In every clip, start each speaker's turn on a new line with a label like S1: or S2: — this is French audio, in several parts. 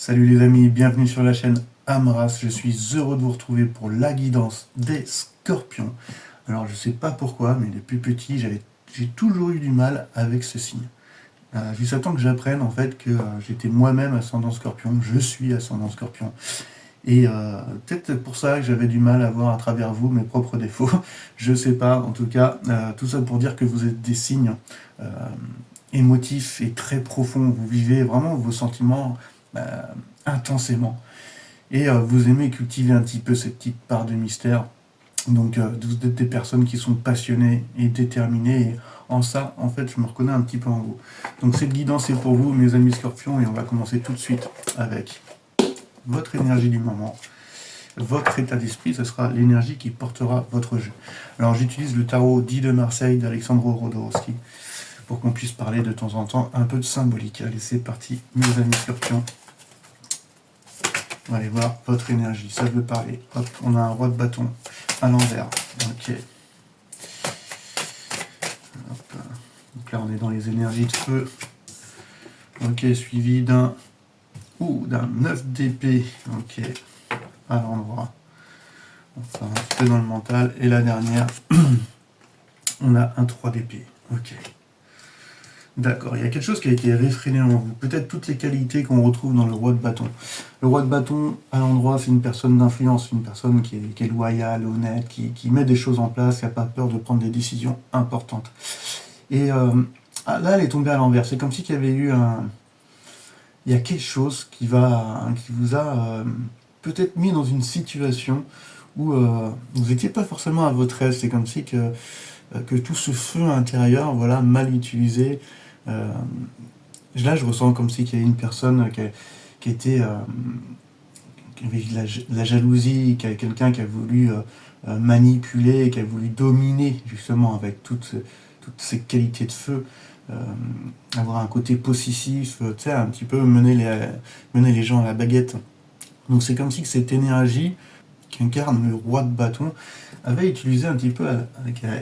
S1: Salut les amis, bienvenue sur la chaîne Amras. Je suis heureux de vous retrouver pour la guidance des scorpions. Alors je sais pas pourquoi, mais depuis petit, j'ai toujours eu du mal avec ce signe. Jusqu'à temps que j'apprenne en fait que j'étais moi-même ascendant scorpion, je suis ascendant scorpion. Et peut-être pour ça que j'avais du mal à voir à travers vous mes propres défauts. Je sais pas, en tout cas, tout ça pour dire que vous êtes des signes euh, émotifs et très profonds. Vous vivez vraiment vos sentiments intensément. Et vous aimez cultiver un petit peu cette petite part de mystère. Donc vous êtes des personnes qui sont passionnées et déterminées. Et en ça, en fait, je me reconnais un petit peu en vous. Donc cette guidance est pour vous, mes amis scorpions, et on va commencer tout de suite avec votre énergie du moment. Votre état d'esprit, ce sera l'énergie qui portera votre jeu. Alors j'utilise le tarot dit de Marseille d'Alexandro Rodorowski pour qu'on puisse parler de temps en temps un peu de symbolique. Allez, c'est parti, mes amis scorpions. On va aller voir votre énergie, ça veut parler. Hop, on a un roi de bâton à l'envers. Ok. Hop. Donc là, on est dans les énergies de feu. Ok, suivi d'un 9 d'épée. Ok. À l'endroit. Enfin, un petit peu dans le mental. Et la dernière, on a un 3 d'épée. Ok. D'accord, il y a quelque chose qui a été réfréné en vous. Peut-être toutes les qualités qu'on retrouve dans le roi de bâton. Le roi de bâton, à l'endroit, c'est une personne d'influence, une personne qui est loyale, honnête, qui met des choses en place, qui n'a pas peur de prendre des décisions importantes. Et là, elle est tombée à l'envers. C'est comme si qu'il y avait eu il y a quelque chose qui vous a peut-être mis dans une situation où vous n'étiez pas forcément à votre aise. C'est comme si que tout ce feu intérieur, voilà, mal utilisé. Là, je ressens comme si qu'il y a une personne qui était, qui avait de la jalousie, qui avait quelqu'un qui a voulu manipuler, qui a voulu dominer justement avec toutes ces qualités de feu, avoir un côté possessif, tu sais, un petit peu mener les gens à la baguette. Donc c'est comme si que cette énergie qui incarne le roi de bâton avait utilisé un petit peu,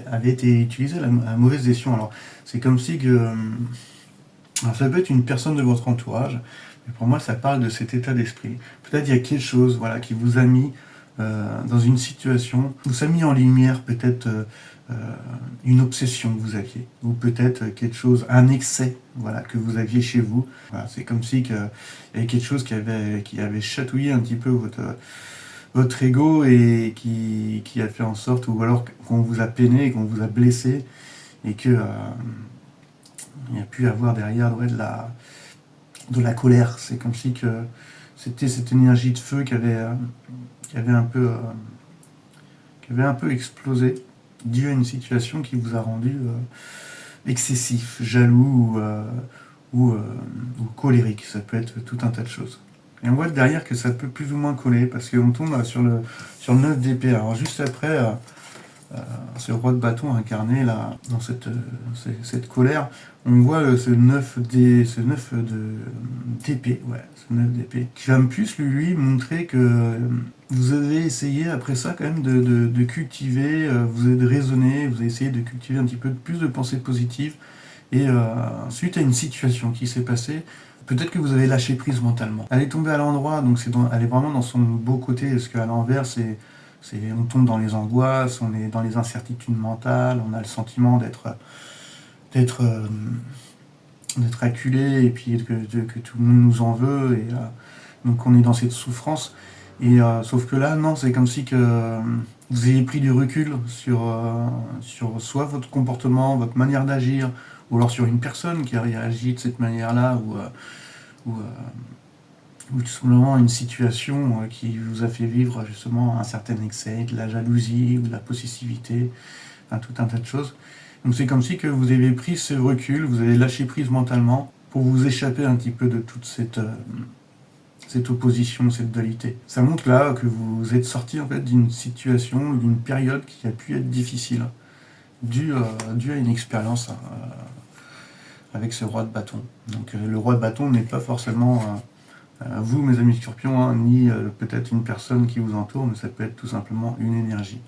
S1: avait été utilisée à la mauvaise escient. Alors c'est comme si que alors, ça peut être une personne de votre entourage, mais pour moi ça parle de cet état d'esprit. Peut-être il y a quelque chose, voilà, qui vous a mis dans une situation, vous a mis en lumière peut-être une obsession que vous aviez, ou peut-être quelque chose, un excès, voilà, que vous aviez chez vous. Voilà, c'est comme si il y avait quelque chose qui avait chatouillé un petit peu votre ego et qui a fait en sorte, ou alors qu'on vous a peiné, qu'on vous a blessé, et que il y a pu avoir derrière de la colère. C'est comme si que c'était cette énergie de feu qui avait un peu explosé dû à une situation qui vous a rendu excessif, jaloux ou colérique. Ça peut être tout un tas de choses. Et on voit derrière que ça peut plus ou moins coller parce qu'on tombe sur le 9 d'épée. Alors juste après, ce roi de bâton incarné là, dans cette colère, on voit ce 9 d'épée, ouais, ce 9 d'épée, qui va plus lui montrer que vous avez essayé après ça quand même de cultiver, vous avez raisonné, vous avez essayé de cultiver un petit peu plus de pensée positive, et suite à une situation qui s'est passée, peut-être que vous avez lâché prise mentalement. Elle est tombée à l'endroit, donc elle est vraiment dans son beau côté, parce qu'à l'envers, on tombe dans les angoisses, on est dans les incertitudes mentales, on a le sentiment d'être acculé, et puis que tout le monde nous en veut, et donc on est dans cette souffrance. Et sauf que là, non, c'est comme si que vous ayez pris du recul sur soit votre comportement, votre manière d'agir, ou alors sur une personne qui a réagi de cette manière-là, ou tout simplement une situation qui vous a fait vivre justement un certain excès, de la jalousie ou de la possessivité, enfin tout un tas de choses. Donc c'est comme si que vous avez pris ce recul, vous avez lâché prise mentalement pour vous échapper un petit peu de toute cette opposition, cette dualité. Ça montre là que vous êtes sorti en fait d'une situation, d'une période qui a pu être difficile, due à une expérience avec ce roi de bâton. Donc le roi de bâton n'est pas forcément vous, mes amis scorpions, hein, ni peut-être une personne qui vous entoure, mais ça peut être tout simplement une énergie.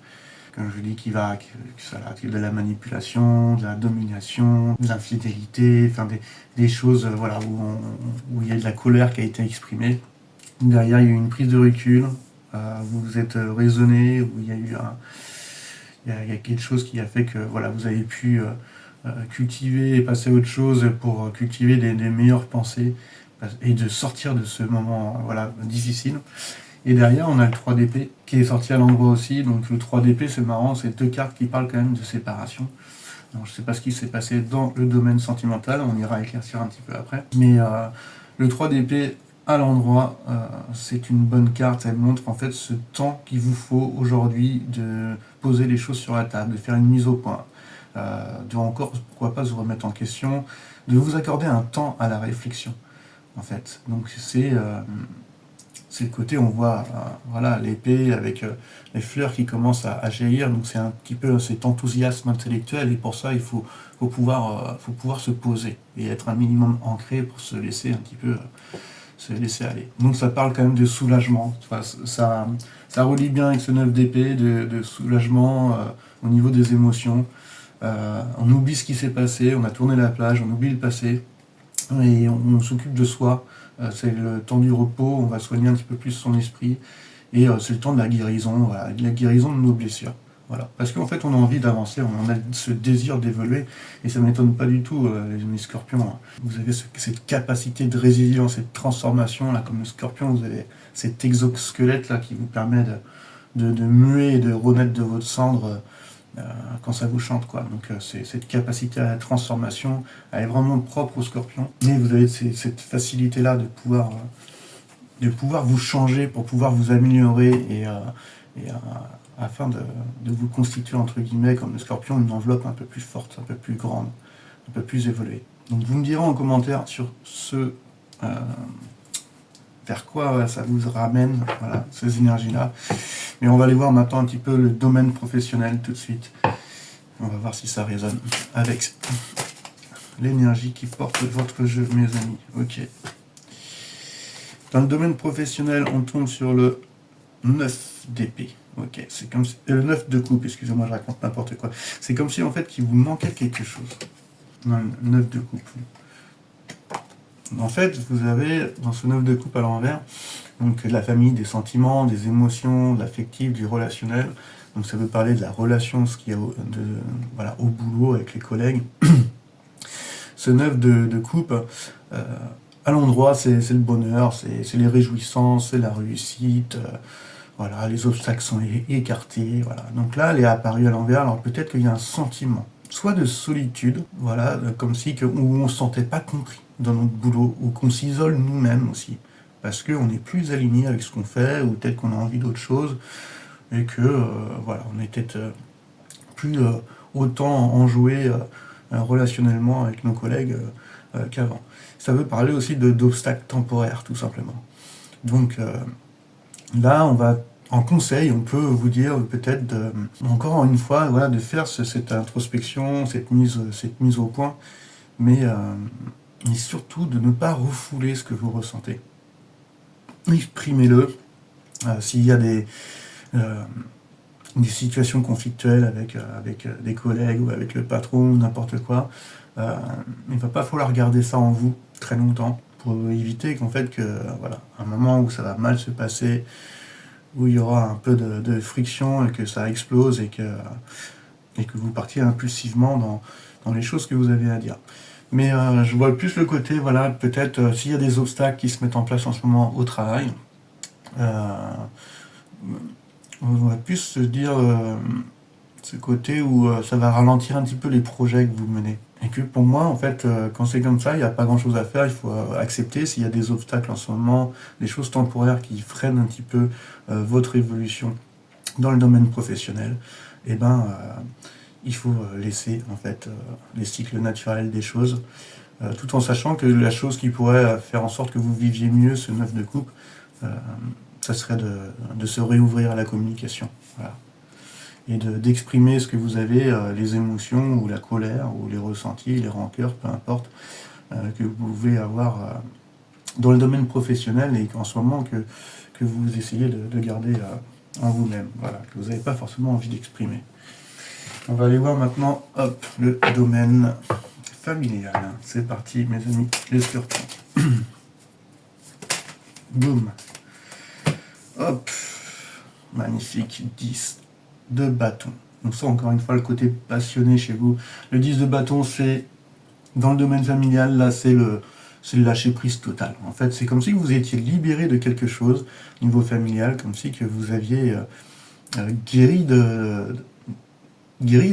S1: Comme je dis, qui de la manipulation, de la domination, de l'infidélité, enfin des choses voilà, où il y a de la colère qui a été exprimée. Derrière, il y a eu une prise de recul, vous vous êtes raisonné, ou il y a eu il y a quelque chose qui a fait que voilà, vous avez pu cultiver et passer à autre chose pour cultiver des meilleures pensées et de sortir de ce moment voilà, difficile. Et derrière, on a le 3 d'épée qui est sorti à l'endroit aussi. Donc le 3 d'épée, c'est marrant, c'est deux cartes qui parlent quand même de séparation. Alors, je ne sais pas ce qui s'est passé dans le domaine sentimental, on ira éclaircir un petit peu après. Mais le 3 d'épée à l'endroit, c'est une bonne carte. Elle montre en fait ce temps qu'il vous faut aujourd'hui de poser les choses sur la table, de faire une mise au point, de encore, pourquoi pas, se remettre en question, de vous accorder un temps à la réflexion, en fait. Donc c'est le côté, on voit voilà, l'épée avec les fleurs qui commencent à jaillir, donc c'est un petit peu cet enthousiasme intellectuel, et pour ça il faut pouvoir se poser et être un minimum ancré pour se laisser un petit peu se laisser aller. Donc ça parle quand même de soulagement, enfin, ça relie bien avec ce 9 d'épée, de soulagement au niveau des émotions. On oublie ce qui s'est passé, on a tourné la plage, on oublie le passé, et on s'occupe de soi. C'est le temps du repos, on va soigner un petit peu plus son esprit, et c'est le temps de la guérison, voilà, de la guérison de nos blessures. Voilà. Parce qu'en fait, on a envie d'avancer, on a ce désir d'évoluer, et ça ne m'étonne pas du tout, les scorpions. Hein. Vous avez cette capacité de résilience, cette transformation, là, comme le scorpion, vous avez cet exosquelette là, qui vous permet de muer et de renaître de votre cendre quand ça vous chante, quoi. Donc c'est cette capacité à la transformation, elle est vraiment propre au scorpion. Mais vous avez cette facilité-là de pouvoir vous changer pour pouvoir vous améliorer et afin de vous constituer, entre guillemets, comme le scorpion, une enveloppe un peu plus forte, un peu plus grande, un peu plus évoluée. Donc vous me direz en commentaire sur ce vers quoi ça vous ramène, voilà, ces énergies-là. Mais on va aller voir maintenant un petit peu le domaine professionnel tout de suite. On va voir si ça résonne avec l'énergie qui porte votre jeu, mes amis. Ok. Dans le domaine professionnel, on tombe sur le 9 d'épée. Ok, c'est comme si, le 9 de coupe, excusez-moi, je raconte n'importe quoi. C'est comme si en fait qu'il vous manquait quelque chose. Non, le 9 de coupe. En fait, vous avez dans ce 9 de coupe à l'envers, donc de la famille, des sentiments, des émotions, de l'affectif, du relationnel. Donc ça veut parler de la relation, ce qu'il y a voilà, au boulot avec les collègues. Ce 9 de coupe, à l'endroit, c'est le bonheur, c'est les réjouissances, c'est la réussite. Voilà, les obstacles sont écartés. Voilà. Donc là, elle est apparue à l'envers. Alors peut-être qu'il y a un sentiment, soit de solitude, voilà, comme si où on ne se sentait pas compris dans notre boulot, ou qu'on s'isole nous-mêmes aussi, parce qu'on est plus aligné avec ce qu'on fait, ou peut-être qu'on a envie d'autre chose, et que voilà, on est peut-être plus autant enjoué relationnellement avec nos collègues qu'avant. Ça veut parler aussi d'obstacles temporaires, tout simplement. Donc là, on va en conseil, on peut vous dire peut-être, encore une fois, voilà, de faire cette introspection, cette mise au point, mais surtout de ne pas refouler ce que vous ressentez. Exprimez-le. S'il y a des situations conflictuelles avec des collègues ou avec le patron ou n'importe quoi, il ne va pas falloir garder ça en vous très longtemps pour éviter qu'en fait, voilà, un moment où ça va mal se passer, où il y aura un peu de friction et que ça explose et que vous partiez impulsivement dans les choses que vous avez à dire. Mais je vois plus le côté, voilà, peut-être s'il y a des obstacles qui se mettent en place en ce moment au travail, on va plus se dire ce côté où ça va ralentir un petit peu les projets que vous menez. Et que pour moi, en fait, quand c'est comme ça, il n'y a pas grand-chose à faire. Il faut accepter s'il y a des obstacles en ce moment, des choses temporaires qui freinent un petit peu votre évolution dans le domaine professionnel. Et ben, il faut laisser en fait les cycles naturels des choses, tout en sachant que la chose qui pourrait faire en sorte que vous viviez mieux ce 9 de coupe, ça serait de se réouvrir à la communication. Voilà. Et d'exprimer ce que vous avez, les émotions, ou la colère, ou les ressentis, les rancœurs, peu importe, que vous pouvez avoir dans le domaine professionnel et qu'en ce moment que vous essayez de garder en vous-même, voilà, que vous n'avez pas forcément envie d'exprimer. On va aller voir maintenant, hop, le domaine familial. C'est parti, mes amis, les scorpions. Boum. Hop, magnifique 10 de bâton. On sent encore une fois le côté passionné chez vous. Le 10 de bâton, c'est dans le domaine familial, là, c'est le lâcher prise total. En fait, c'est comme si vous étiez libéré de quelque chose au niveau familial, comme si que vous aviez guéri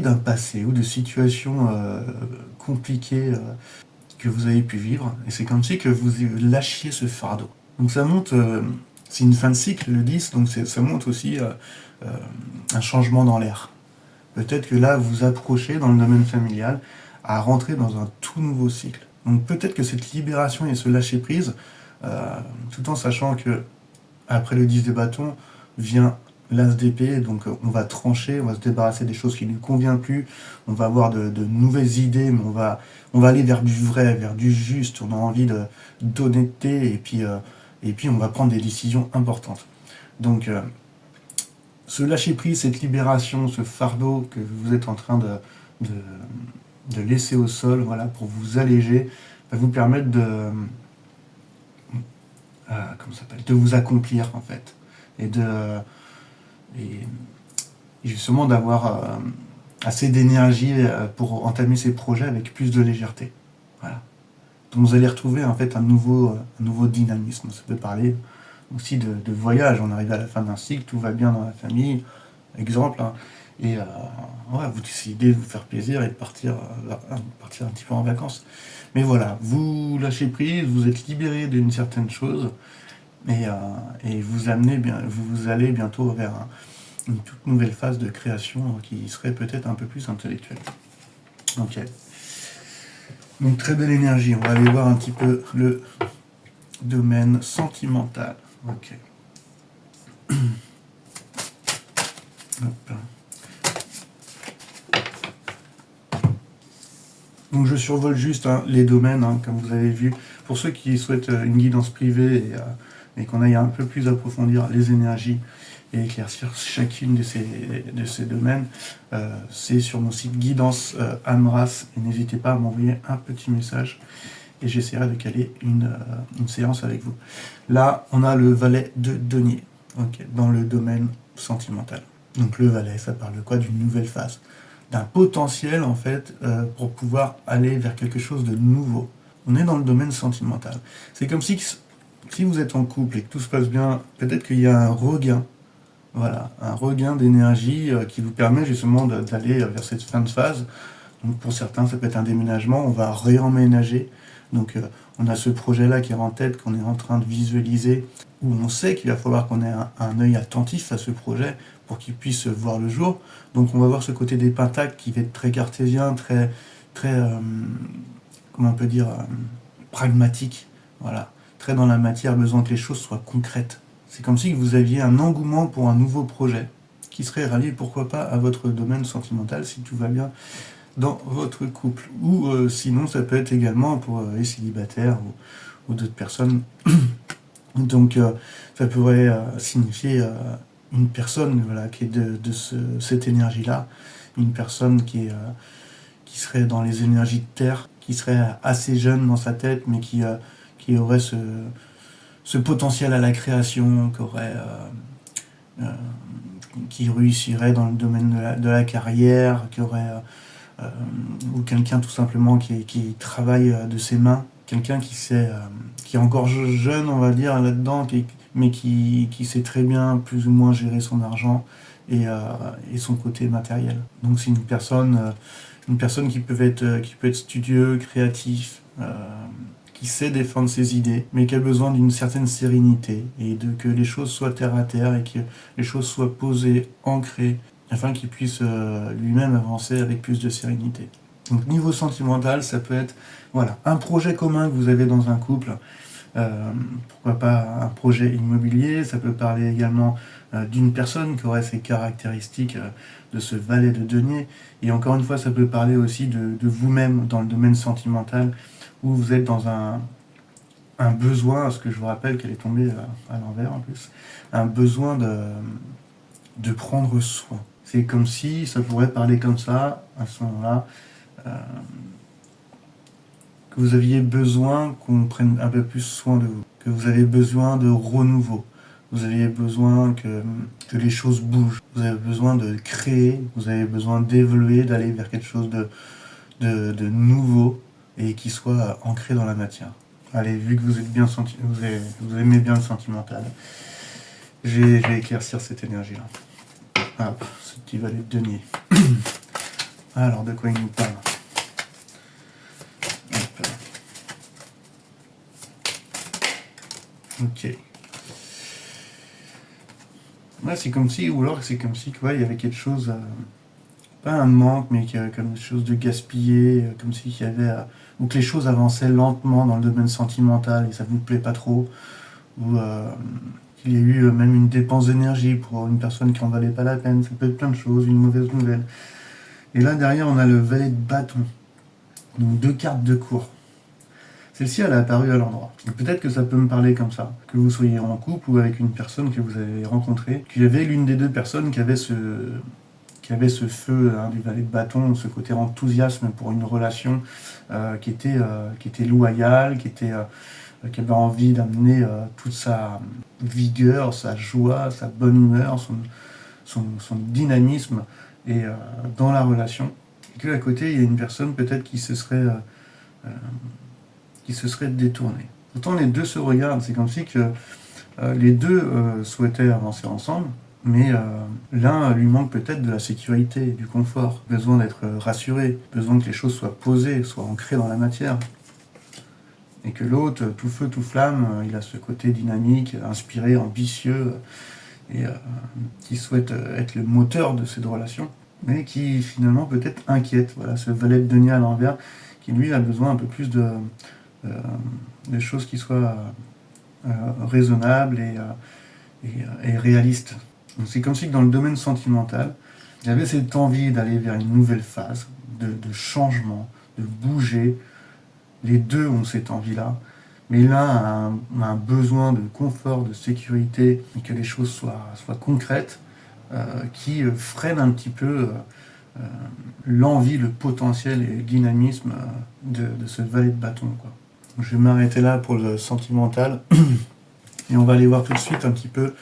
S1: d'un passé ou de situations compliquées que vous avez pu vivre. Et c'est comme si que vous lâchiez ce fardeau. Donc ça monte, c'est une fin de cycle, le 10, donc ça montre aussi un changement dans l'air. Peut-être que là, vous approchez dans le domaine familial à rentrer dans un tout nouveau cycle. Donc peut-être que cette libération et ce lâcher-prise, tout en sachant que après le 10 de bâton vient l'as d'épée, donc on va trancher, on va se débarrasser des choses qui ne nous conviennent plus, on va avoir de nouvelles idées, mais on va aller vers du vrai, vers du juste, on a envie d'honnêteté, et puis on va prendre des décisions importantes. Donc ce lâcher-prise, cette libération, ce fardeau que vous êtes en train de laisser au sol, voilà, pour vous alléger, va vous permettre de vous accomplir en fait, et justement d'avoir assez d'énergie pour entamer ces projets avec plus de légèreté. Voilà. Donc vous allez retrouver en fait un nouveau dynamisme. Ça peut parler aussi de voyage. On arrive à la fin d'un cycle, tout va bien dans la famille, exemple, hein, et vous décidez de vous faire plaisir et de partir un petit peu en vacances. Mais voilà, vous lâchez prise, vous êtes libéré d'une certaine chose, et vous allez bientôt vers une toute nouvelle phase de création qui serait peut-être un peu plus intellectuelle. Ok. Donc très belle énergie. On va aller voir un petit peu le domaine sentimental. Ok. Hop. Donc je survole juste les domaines, comme vous avez vu. Pour ceux qui souhaitent une guidance privée et qu'on aille un peu plus approfondir les énergies et éclaircir chacune de ces domaines, c'est sur mon site Guidance Amras. Et n'hésitez pas à m'envoyer un petit message et j'essaierai de caler une séance avec vous. Là, on a le valet de denier, dans le domaine sentimental. Donc le valet, ça parle de quoi? D'une nouvelle phase, d'un potentiel en fait pour pouvoir aller vers quelque chose de nouveau. On est dans le domaine sentimental. C'est comme si vous êtes en couple et que tout se passe bien, peut-être qu'il y a un regain. Voilà, un regain d'énergie qui vous permet justement d'aller vers cette fin de phase. Donc pour certains, ça peut être un déménagement, on va réemménager. Donc on a ce projet-là qui est en tête, qu'on est en train de visualiser, où on sait qu'il va falloir qu'on ait un œil attentif à ce projet pour qu'il puisse voir le jour. Donc on va voir ce côté des pentacles qui va être très cartésien, très comment on peut dire, pragmatique. Voilà, très dans la matière, besoin que les choses soient concrètes. C'est comme si vous aviez un engouement pour un nouveau projet qui serait rallié, pourquoi pas, à votre domaine sentimental si tout va bien dans votre couple. Ou sinon, ça peut être également pour les célibataires ou d'autres personnes. Donc, ça pourrait signifier une personne qui est de cette énergie-là, une personne qui serait dans les énergies de terre, qui serait assez jeune dans sa tête, mais qui aurait ce potentiel à la création, qui réussirait dans le domaine de la carrière, qui aurait ou quelqu'un tout simplement qui travaille de ses mains, quelqu'un qui est encore jeune, on va dire, là-dedans, mais qui sait très bien plus ou moins gérer son argent et son côté matériel. Donc c'est une personne qui peut être studieux, créatif, qui sait défendre ses idées, mais qui a besoin d'une certaine sérénité et que les choses soient terre à terre et que les choses soient posées, ancrées, afin qu'il puisse lui-même avancer avec plus de sérénité. Donc niveau sentimental, ça peut être un projet commun que vous avez dans un couple, pourquoi pas un projet immobilier, ça peut parler également d'une personne qui aurait ces caractéristiques de ce valet de denier, et encore une fois ça peut parler aussi de vous-même dans le domaine sentimental, où vous êtes dans un besoin, parce que je vous rappelle qu'elle est tombée à l'envers en plus, un besoin de prendre soin. C'est comme si ça pourrait parler comme ça, à ce moment-là, que vous aviez besoin qu'on prenne un peu plus soin de vous, que vous avez besoin de renouveau, vous avez besoin que les choses bougent, vous avez besoin de créer, vous avez besoin d'évoluer, d'aller vers quelque chose de nouveau et qui soit ancré dans la matière. Allez, vu que vous êtes bien vous aimez bien le sentimental, je vais éclaircir cette énergie-là. Hop, ce petit valet de denier. Alors, de quoi il nous parle? Hop. Ok. Ouais, c'est comme si, ou alors c'est comme si il y avait quelque chose, pas un manque, mais qu'il y avait comme quelque chose de gaspillé, comme si qu'il y avait, ou que les choses avançaient lentement dans le domaine sentimental et ça ne vous plaît pas trop, ou qu'il y a eu même une dépense d'énergie pour une personne qui en valait pas la peine, ça peut être plein de choses, une mauvaise nouvelle. Et là derrière on a le valet de bâton, donc 2 cartes de cour. Celle-ci, elle est apparue à l'endroit. Peut-être que ça peut me parler comme ça, que vous soyez en couple ou avec une personne que vous avez rencontrée, qu'il y avait l'une des deux personnes qui avait ce feu du valet de bâton, ce côté enthousiasme pour une relation qui était loyale, qui avait envie d'amener toute sa vigueur, sa joie, sa bonne humeur, son dynamisme dans la relation. Et qu'à côté, il y a une personne peut-être qui se serait détournée. Pourtant, les deux se regardent. C'est comme si que les deux souhaitaient avancer ensemble, mais l'un lui manque peut-être de la sécurité, du confort, besoin d'être rassuré, besoin que les choses soient posées, soient ancrées dans la matière. Et que l'autre, tout feu, tout flamme, il a ce côté dynamique, inspiré, ambitieux, et qui souhaite être le moteur de cette relation, mais qui finalement peut-être inquiète. Voilà, ce valet de denier à l'envers, qui lui a besoin un peu plus de choses qui soient raisonnables et réalistes. Donc c'est comme si dans le domaine sentimental, j'avais cette envie d'aller vers une nouvelle phase, de changement, de bouger. Les deux ont cette envie-là, mais l'un a un besoin de confort, de sécurité, et que les choses soient concrètes, qui freine un petit peu l'envie, le potentiel et le dynamisme de ce valet de bâton, quoi. Donc, je vais m'arrêter là pour le sentimental, et on va aller voir tout de suite un petit peu,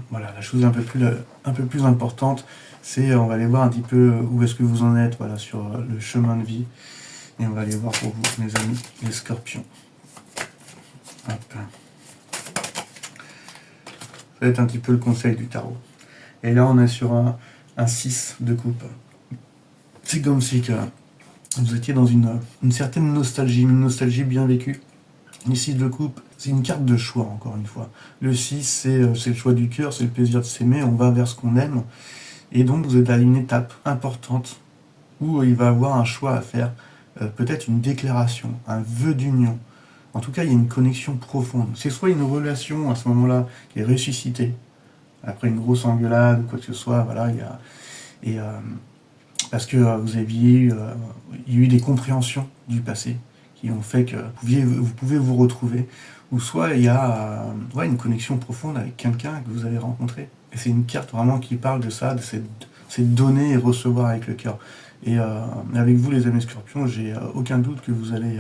S1: voilà, la chose un peu plus importante, c'est on va aller voir un petit peu où est-ce que vous en êtes, voilà, sur le chemin de vie. Et on va aller voir pour vous, mes amis, les scorpions. Hop. Ça va être un petit peu le conseil du tarot. Et là, on est sur un 6 de coupe. C'est comme si que vous étiez dans une certaine nostalgie, une nostalgie bien vécue. Le 6 de coupe, c'est une carte de choix, encore une fois. Le 6, c'est le choix du cœur, c'est le plaisir de s'aimer, on va vers ce qu'on aime. Et donc, vous êtes à une étape importante où il va y avoir un choix à faire. Peut-être une déclaration, un vœu d'union. En tout cas, il y a une connexion profonde. C'est soit une relation à ce moment-là qui est ressuscitée, après une grosse engueulade ou quoi que ce soit, voilà, parce que vous aviez il y a eu des compréhensions du passé qui ont fait que vous pouvez vous retrouver, ou soit il y a une connexion profonde avec quelqu'un que vous avez rencontré. Et c'est une carte vraiment qui parle de ça, de cette donner et recevoir avec le cœur. Et avec vous, les amis scorpions, j'ai aucun doute que vous allez,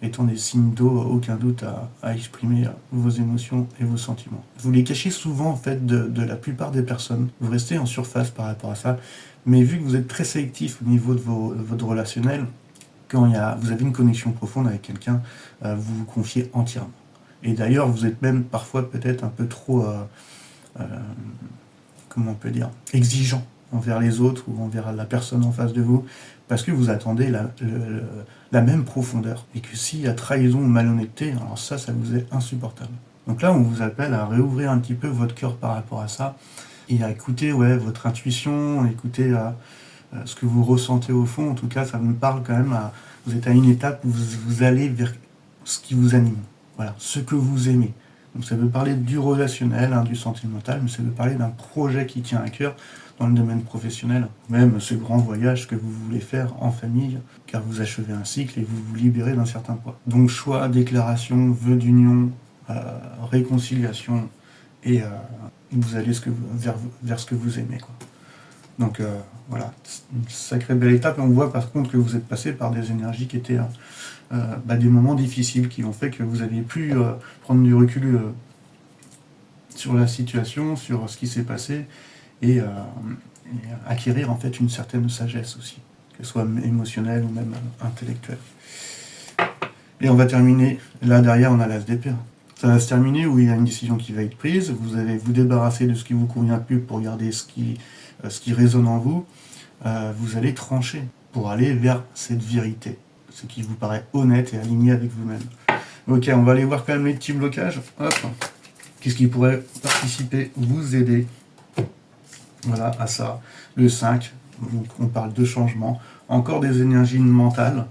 S1: étant des signes d'eau, aucun doute à exprimer vos émotions et vos sentiments. Vous les cachez souvent, en fait, de la plupart des personnes. Vous restez en surface par rapport à ça. Mais vu que vous êtes très sélectif au niveau de votre relationnel, quand vous avez une connexion profonde avec quelqu'un, vous vous confiez entièrement. Et d'ailleurs, vous êtes même parfois peut-être un peu trop, comment on peut dire, exigeant envers les autres ou envers la personne en face de vous, parce que vous attendez la même profondeur. Et que s'il y a trahison ou malhonnêteté, alors ça vous est insupportable. Donc là, on vous appelle à réouvrir un petit peu votre cœur par rapport à ça, et à écouter votre intuition, écouter ce que vous ressentez au fond. En tout cas, ça me parle quand même, vous êtes à une étape où vous allez vers ce qui vous anime, voilà, ce que vous aimez. Donc ça veut parler du relationnel, du sentimental, mais ça veut parler d'un projet qui tient à cœur dans le domaine professionnel, même ce grand voyage que vous voulez faire en famille, car vous achevez un cycle et vous vous libérez d'un certain poids. Donc choix, déclaration, vœu d'union, réconciliation, et vous allez vers ce que vous aimez, quoi. Donc voilà, une sacrée belle étape, et on voit par contre que vous êtes passé par des énergies qui étaient des moments difficiles, qui ont fait que vous aviez pu prendre du recul sur la situation, sur ce qui s'est passé, et acquérir en fait une certaine sagesse aussi, que ce soit émotionnelle ou même intellectuelle. Et on va terminer, là derrière on a l'as d'épée. Ça va se terminer où il y a une décision qui va être prise, vous allez vous débarrasser de ce qui vous convient plus pour garder ce qui résonne en vous, vous allez trancher pour aller vers cette vérité, ce qui vous paraît honnête et aligné avec vous-même. Ok, on va aller voir quand même les petits blocages. Hop. Qu'est-ce qui pourrait participer, vous aider, voilà, à ça. Le 5, donc on parle de changement. Encore des énergies mentales,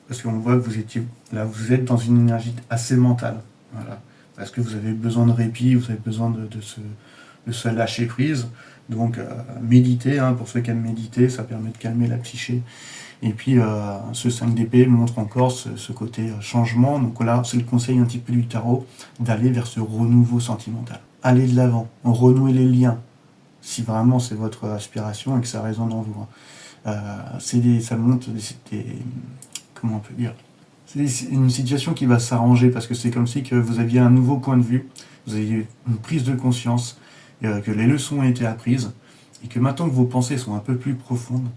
S1: parce qu'on voit que vous êtes dans une énergie assez mentale. Voilà. Parce que vous avez besoin de répit, vous avez besoin de se lâcher prise. Donc méditer, hein, pour ceux qui aiment méditer, ça permet de calmer la psyché. Et puis ce 5 d'épée montre encore ce côté changement. Donc là, c'est le conseil un petit peu du tarot, d'aller vers ce renouveau sentimental. Aller de l'avant, renouer les liens, si vraiment c'est votre aspiration et que ça résonne en vous. Ça montre comment on peut dire, c'est une situation qui va s'arranger, parce que c'est comme si que vous aviez un nouveau point de vue, vous aviez une prise de conscience, que les leçons ont été apprises, et que maintenant que vos pensées sont un peu plus profondes,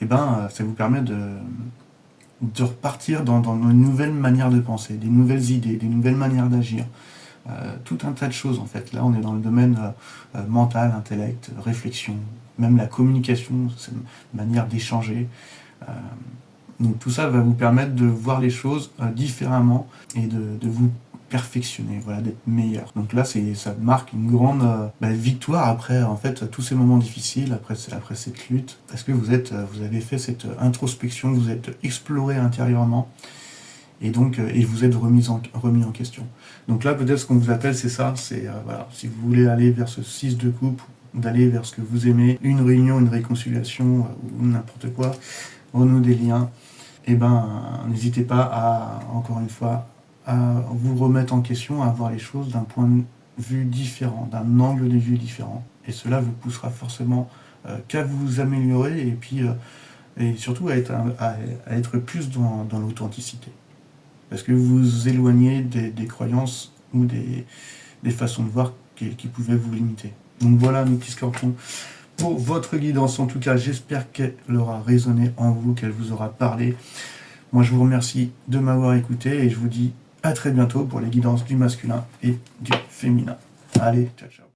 S1: et ça vous permet de repartir dans une nouvelle manière de penser, des nouvelles idées, des nouvelles manières d'agir. Tout un tas de choses en fait. Là on est dans le domaine mental, intellect, réflexion, même la communication, cette manière d'échanger. Donc tout ça va vous permettre de voir les choses différemment et de vous perfectionner, voilà, d'être meilleur. Donc là ça marque une grande victoire après en fait tous ces moments difficiles, après cette lutte, parce que vous avez fait cette introspection, vous êtes exploré intérieurement, et donc vous êtes remis en question. Donc là peut-être ce qu'on vous appelle c'est ça, voilà, si vous voulez aller vers ce 6 de coupe, d'aller vers ce que vous aimez, une réunion, une réconciliation ou n'importe quoi, renouer des liens, n'hésitez pas encore une fois, à vous remettre en question, à voir les choses d'un point de vue différent, d'un angle de vue différent. Et cela vous poussera forcément qu'à vous améliorer, et puis et surtout à être plus dans l'authenticité. Parce que vous vous éloignez des croyances ou des façons de voir qui pouvaient vous limiter. Donc voilà mes petits scorpions, pour votre guidance. En tout cas, j'espère qu'elle aura résonné en vous, qu'elle vous aura parlé. Moi, je vous remercie de m'avoir écouté, et je vous dis à très bientôt pour les guidances du masculin et du féminin. Allez, ciao, ciao.